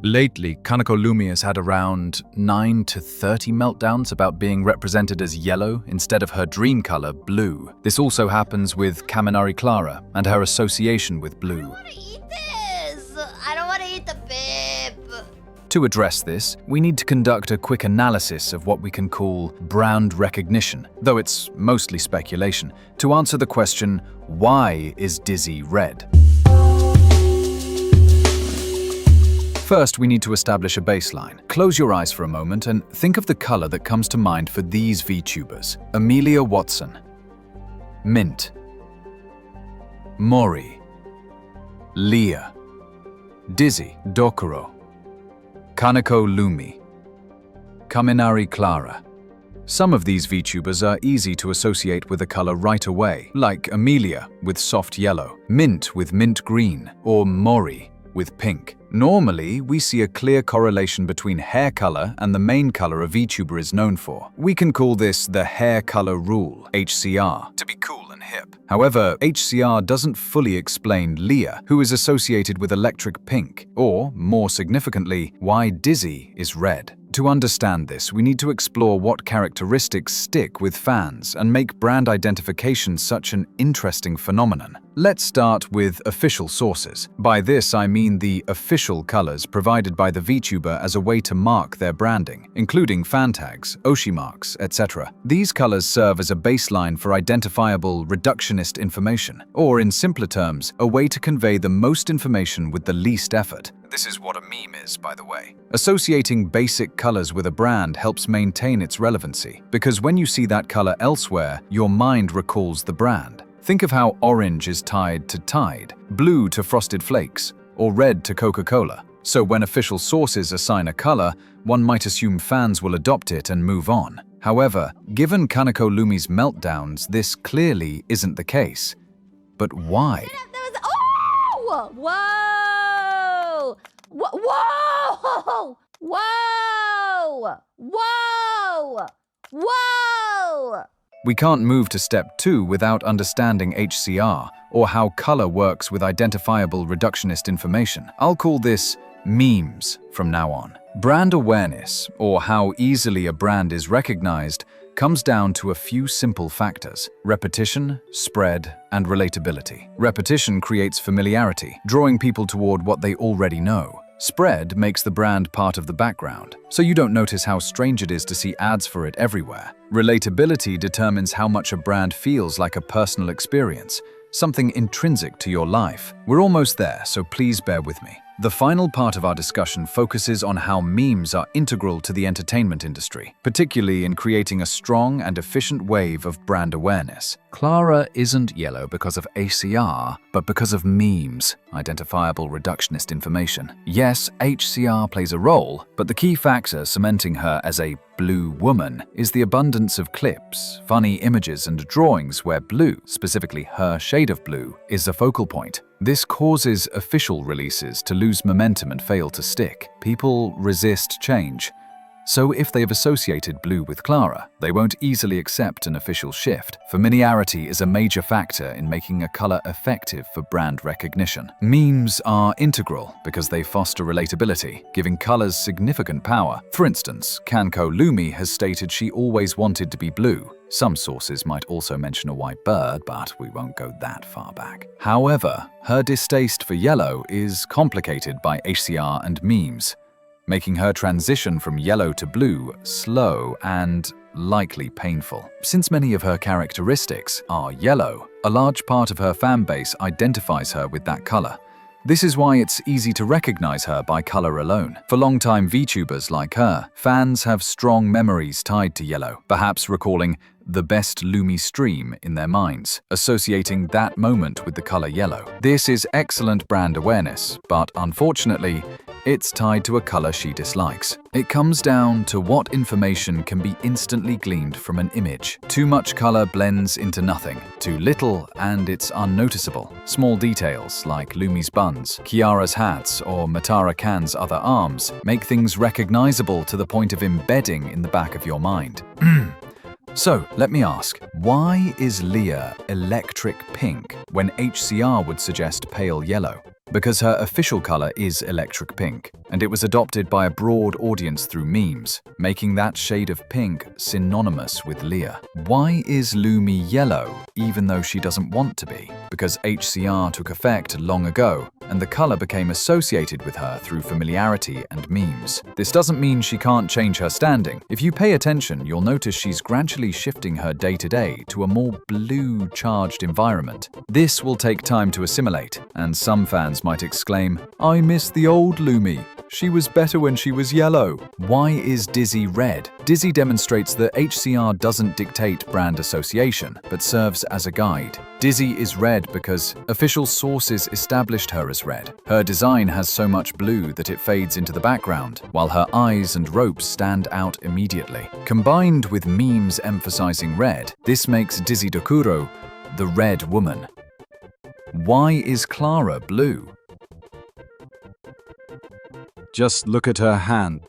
Lately, Kaneko Lumi has had around 9 to 30 meltdowns about being represented as yellow instead of her dream color, blue. This also happens with Kaminari Clara and her association with blue. I don't want to eat this. I don't want to eat the bib. To address this, we need to conduct a quick analysis of what we can call brand recognition, though it's mostly speculation, to answer the question, why is Dizzy red? First, we need to establish a baseline. Close your eyes for a moment and think of the color that comes to mind for these VTubers. Amelia Watson, Mint, Mori, Leah, Dizzy, Dokuro, Kaneko Lumi, Kaminari Clara. Some of these VTubers are easy to associate with a color right away, like Amelia with soft yellow, Mint with mint green, or Mori with pink. Normally, we see a clear correlation between hair color and the main color a VTuber is known for. We can call this the hair color rule, HCR, to be cool and hip. However, HCR doesn't fully explain Leah, who is associated with electric pink, or, more significantly, why Dizzy is red. To understand this, we need to explore what characteristics stick with fans and make brand identification such an interesting phenomenon. Let's start with official sources. By this, I mean the official colors provided by the VTuber as a way to mark their branding, including fan tags, Oshi marks, etc. These colors serve as a baseline for identifiable reductionist information, or in simpler terms, a way to convey the most information with the least effort. This is what a meme is, by the way. Associating basic colors with a brand helps maintain its relevancy, because when you see that color elsewhere, your mind recalls the brand. Think of how orange is tied to Tide, blue to Frosted Flakes, or red to Coca-Cola. So when official sources assign a color, one might assume fans will adopt it and move on. However, given Kaneko Lumi's meltdowns, this clearly isn't the case. But why? Oh! Whoa! Whoa! Whoa! Whoa! Whoa! We can't move to step 2 without understanding HCR, or how color works with identifiable reductionist information. I'll call this memes from now on. Brand awareness, or how easily a brand is recognized, comes down to a few simple factors: repetition, spread, and relatability. Repetition creates familiarity, drawing people toward what they already know. Spread makes the brand part of the background, so you don't notice how strange it is to see ads for it everywhere. Relatability determines how much a brand feels like a personal experience, something intrinsic to your life. We're almost there, so please bear with me. The final part of our discussion focuses on how memes are integral to the entertainment industry, particularly in creating a strong and efficient wave of brand awareness. Clara isn't yellow because of HCR, but because of memes, identifiable reductionist information. Yes, HCR plays a role, but the key factor cementing her as a blue woman is the abundance of clips, funny images, and drawings where blue, specifically her shade of blue, is the focal point. This causes official releases to lose momentum and fail to stick. People resist change. So if they've associated blue with Clara, they won't easily accept an official shift. Familiarity is a major factor in making a color effective for brand recognition. Memes are integral because they foster relatability, giving colors significant power. For instance, Kaneko Lumi has stated she always wanted to be blue. Some sources might also mention a white bird, but we won't go that far back. However, her distaste for yellow is complicated by HCR and memes, making her transition from yellow to blue slow and likely painful. Since many of her characteristics are yellow, a large part of her fan base identifies her with that color. This is why it's easy to recognize her by color alone. For longtime VTubers like her, fans have strong memories tied to yellow, perhaps recalling the best Lumi stream in their minds, associating that moment with the color yellow. This is excellent brand awareness, but unfortunately, it's tied to a color she dislikes. It comes down to what information can be instantly gleaned from an image. Too much color blends into nothing. Too little, and it's unnoticeable. Small details like Lumi's buns, Kiara's hats, or Matara Kan's other arms make things recognizable to the point of embedding in the back of your mind. So, let me ask, why is Leah electric pink when HCR would suggest pale yellow? because her official color is electric pink, and it was adopted by a broad audience through memes, making that shade of pink synonymous with Leah. Why is Lumi yellow, even though she doesn't want to be? Because HCR took effect long ago, and the color became associated with her through familiarity and memes. This doesn't mean she can't change her standing. If you pay attention, you'll notice she's gradually shifting her day-to-day to a more blue-charged environment. This will take time to assimilate, and some fans might exclaim, "I miss the old Lumi. She was better when she was yellow." Why is Dizzy red? Dizzy demonstrates that HCR doesn't dictate brand association, but serves as a guide. Dizzy is red because official sources established her as red. Her design has so much blue that it fades into the background, while her eyes and ropes stand out immediately. Combined with memes emphasizing red, this makes Dizzy Dokuro the red woman. Why is Clara blue? Just look at her hand.